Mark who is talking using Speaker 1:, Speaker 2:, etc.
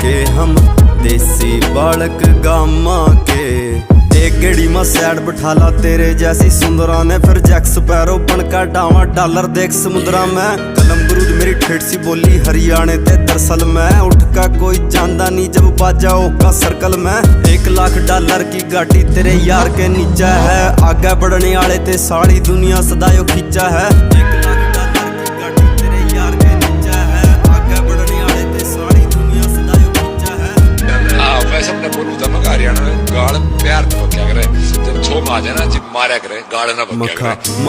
Speaker 1: के हम देसी बालक गामा के। एक गेड़ी में सैड बिठाला तेरे जैसी सुंदरा ने, फिर जैक स्पैरो बनकर डावा डॉलर देख समुद्रा में। कलम गुरूद मेरी ठेठ सी बोली हरियाणे ते, दरअसल मैं उठ का कोई जानदा नहीं जब बाजा ओका सर्कल में। 1 लाख डॉलर की गाड़ी तेरे यार के नीचा है, आगे बढ़ने वाले ते सारी दुनिया सदायो खींचा है। 1 लाख डॉलर की गाड़ी तेरे यार के नीचा है, आगे बढ़ने वाले ते सारी दुनिया सदायो खींचा है।
Speaker 2: वैसे अपने बोलूं तो मैं हरियाणा में गाड़ प्यार तो क्या करे, जब छो मार जाए ना जब मारा करे गाड़ ना बक्या करे।